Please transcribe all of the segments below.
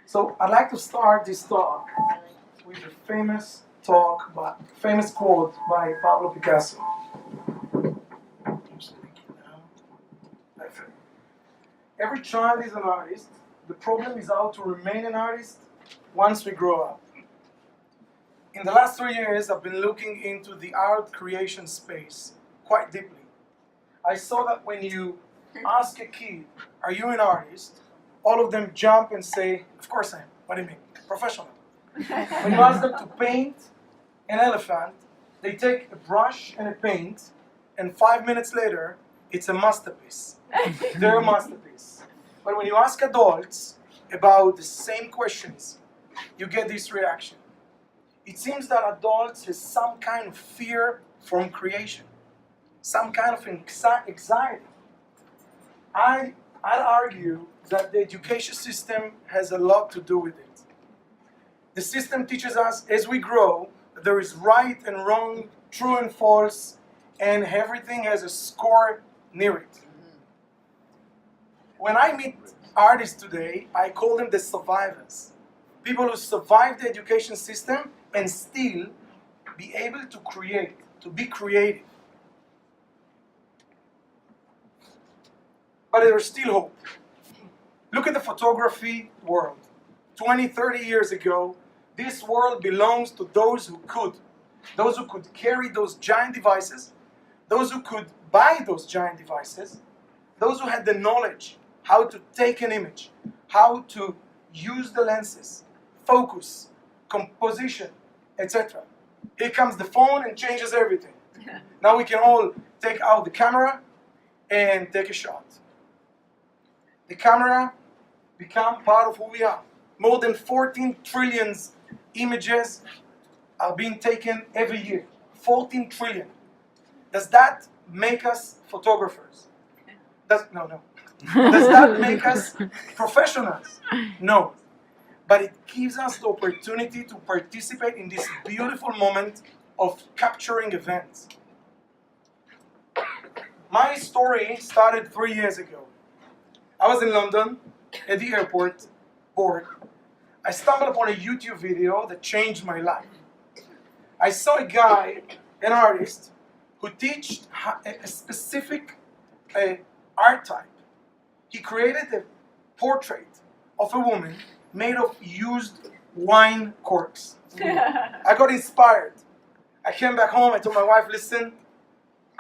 So I'd like to start this talk with a famous quote by Pablo Picasso. Every child is an artist. The problem is how to remain an artist once we grow up. In the last 3 years, I've been looking into the art creation space quite deeply. I saw that when you ask a kid, are you an artist? All of them jump and say, of course I am. What do you mean? Professional. When you ask them to paint an elephant, they take a brush and a paint, and 5 minutes later, it's a masterpiece. They're a masterpiece. But when you ask adults about the same questions, you get this reaction. It seems that adults have some kind of fear from creation, some kind of anxiety. I'd argue that the education system has a lot to do with it. The system teaches us as we grow that there is right and wrong, true and false, and everything has a score near it. When I meet artists today, I call them the survivors. People who survive the education system and still be able to create, to be creative. But there's still hope. Look at the photography world. 20, 30 years ago, this world belongs to those who could carry those giant devices, those who could buy those giant devices, those who had the knowledge how to take an image, how to use the lenses, focus, composition, etc. Here comes the phone and changes everything. Now we can all take out the camera and take a shot. The camera become part of who we are. More than 14 trillion images are being taken every year. 14 trillion. Does that make us photographers? No. Does that make us professionals? No. But it gives us the opportunity to participate in this beautiful moment of capturing events. My story started 3 years ago. I was in London at the airport, bored. I stumbled upon a YouTube video that changed my life. I saw a guy, an artist, who taught a specific art type. He created a portrait of a woman made of used wine corks. I got inspired. I came back home, I told my wife, listen,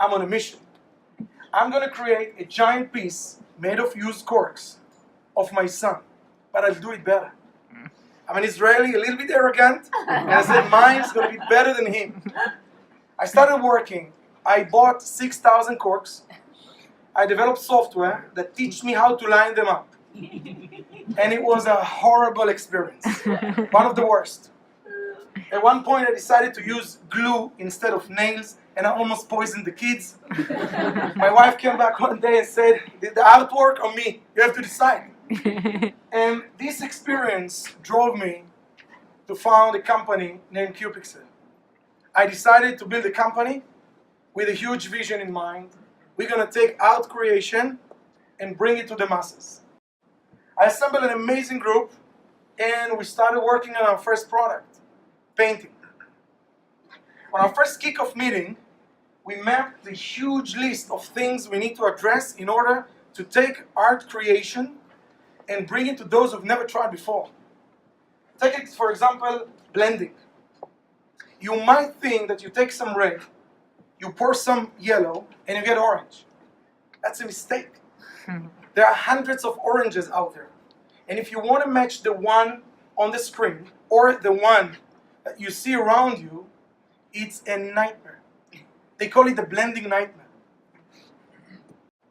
I'm on a mission. I'm going to create a giant piece made of used corks of my son, but I'll do it better. I'm an Israeli, a little bit arrogant, and I said mine's going to be better than him. I started working. I bought 6,000 corks. I developed software that teach me how to line them up. And it was a horrible experience, one of the worst. At one point I decided to use glue instead of nails, and I almost poisoned the kids. My wife came back one day and said, did the artwork or me? You have to decide. And this experience drove me to found a company named QPixel. I decided to build a company with a huge vision in mind. We're going to take art creation and bring it to the masses. I assembled an amazing group, and we started working on our first product, painting. On our first kickoff meeting, we mapped the huge list of things we need to address in order to take art creation and bring it to those who've never tried before. Take it, for example, blending. You might think that you take some red, you pour some yellow, and you get orange. That's a mistake. There are hundreds of oranges out there. And if you want to match the one on the screen or the one that you see around you, it's a nightmare. They call it the blending nightmare.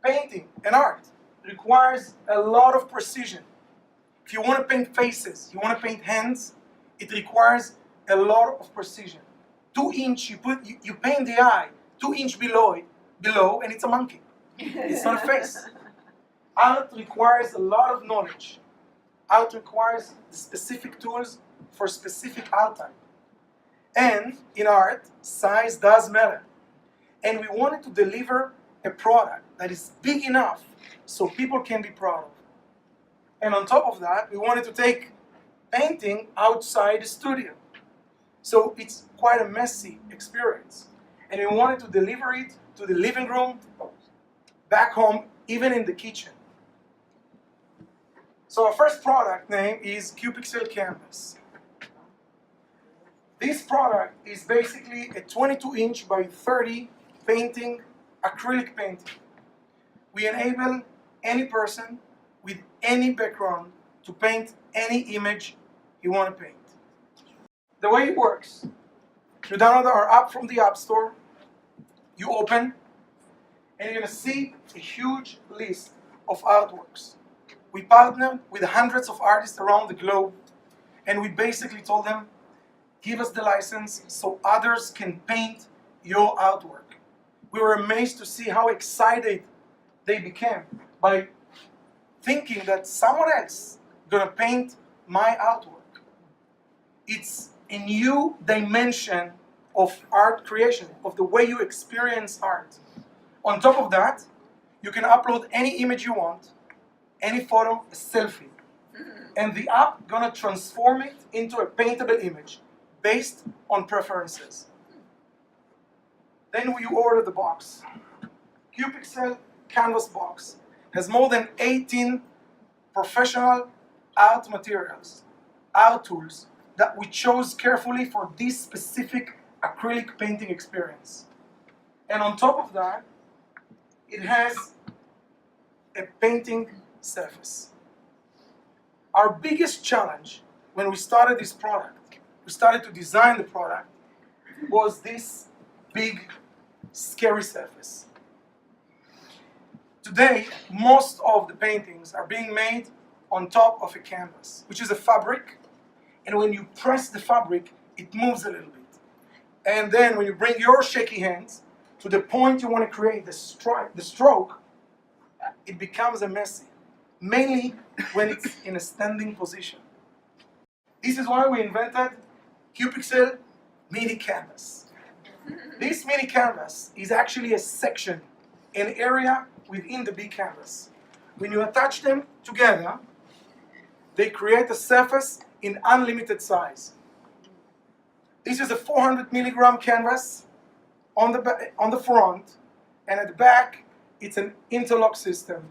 Painting and art requires a lot of precision. If you want to paint faces, you want to paint hands, it requires a lot of precision. 2 inch, you paint the eye 2 inch below, and it's a monkey. It's not a face. Art requires a lot of knowledge. Art requires specific tools for specific art type. And in art, size does matter. And we wanted to deliver a product that is big enough so people can be proud of. And on top of that, we wanted to take painting outside the studio. So it's quite a messy experience. And we wanted to deliver it to the living room, back home, even in the kitchen. So our first product name is QPixel Canvas. This product is basically a 22-inch by 30 painting, acrylic painting. We enable any person with any background to paint any image you want to paint. The way it works, you download our app from the App Store, you open, and you're going to see a huge list of artworks. We partnered with hundreds of artists around the globe, and we basically told them, give us the license so others can paint your artwork. We were amazed to see how excited they became by thinking that someone else is going to paint my artwork. It's a new dimension of art creation, of the way you experience art. On top of that, you can upload any image you want, any photo, a selfie. And the app gonna transform it into a paintable image based on preferences. Then you order the box. QPixel Canvas box has more than 18 professional art materials, art tools that we chose carefully for this specific acrylic painting experience. And on top of that, it has a painting surface. Our biggest challenge when we started this product, we started to design the product, was this big, scary surface. Today, most of the paintings are being made on top of a canvas, which is a fabric, and when you press the fabric, it moves a little bit. And then when you bring your shaky hands to the point you want to create the stroke, it becomes a messy, mainly when it's in a standing position. This is why we invented QPixel Mini Canvas. This mini canvas is actually a section, an area within the big canvas. When you attach them together, they create a surface in unlimited size. This is a 400 milligram canvas on the front, and at the back, it's an interlock system.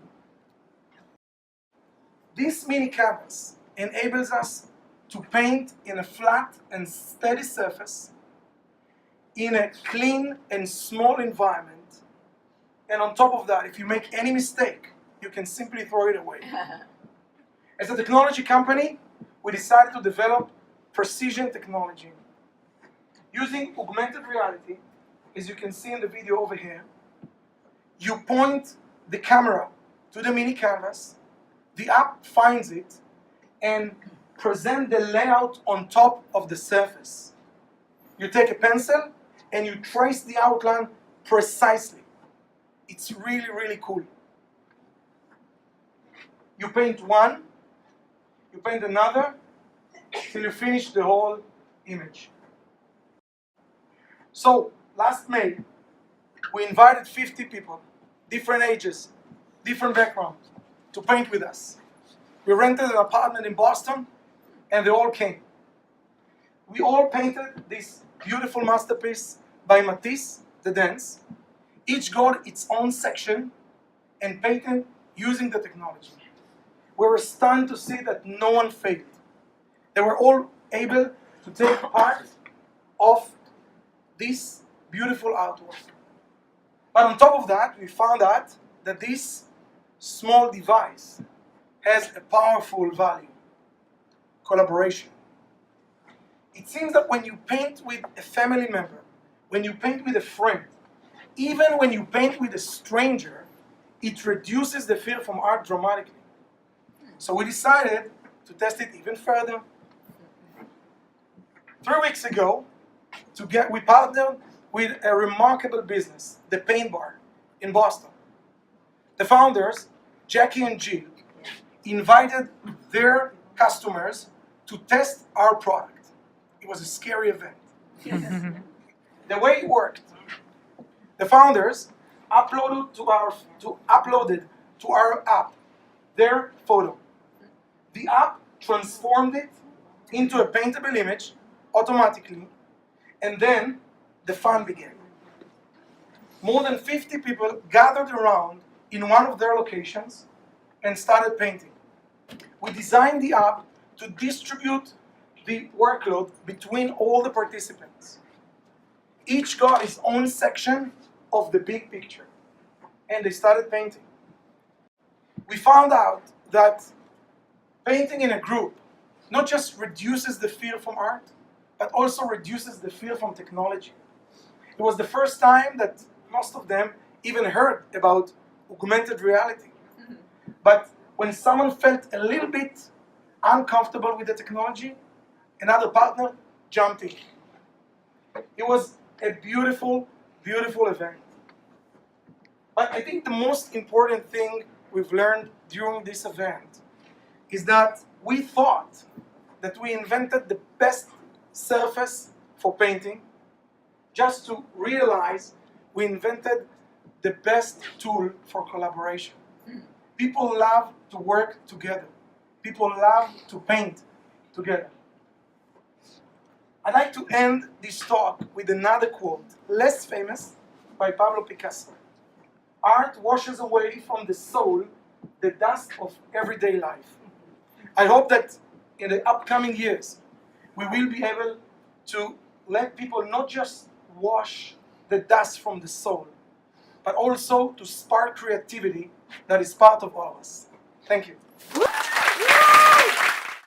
This mini canvas enables us to paint in a flat and steady surface in a clean and small environment. And on top of that, if you make any mistake, you can simply throw it away. As a technology company, we decided to develop precision technology. Using augmented reality, as you can see in the video over here, you point the camera to the mini canvas, the app finds it, and present the layout on top of the surface. You take a pencil and you trace the outline precisely. It's really, really cool. You paint one, you paint another, till you finish the whole image. So, last May, we invited 50 people, different ages, different backgrounds, to paint with us. We rented an apartment in Boston, and they all came. We all painted this beautiful masterpiece by Matisse, The Dance. Each got its own section and painted using the technology. We were stunned to see that no one failed. They were all able to take part of this beautiful artwork. But on top of that, we found out that this small device has a powerful value: collaboration. It seems that when you paint with a family member, when you paint with a friend, even when you paint with a stranger, it reduces the fear from art dramatically. So we decided to test it even further. 3 weeks ago, we partnered with a remarkable business, the Paint Bar in Boston. The founders, Jackie and Jill, invited their customers to test our product. It was a scary event. The way it worked, the founders uploaded to our app their photo. The app transformed it into a paintable image automatically, and then the fun began. More than 50 people gathered around in one of their locations and started painting. We designed the app to distribute the workload between all the participants. Each got his own section of the big picture, and they started painting. We found out that painting in a group not just reduces the fear from art, but also reduces the fear from technology. It was the first time that most of them even heard about augmented reality. But when someone felt a little bit uncomfortable with the technology, another partner jumped in. It was a beautiful, beautiful event. But I think the most important thing we've learned during this event is that we thought that we invented the best surface for painting, just to realize we invented the best tool for collaboration. People love to work together. People love to paint together. I'd like to end this talk with another quote, less famous, by Pablo Picasso. Art washes away from the soul the dust of everyday life. I hope that in the upcoming years, we will be able to let people not just wash the dust from the soul, but also to spark creativity that is part of all of us. Thank you.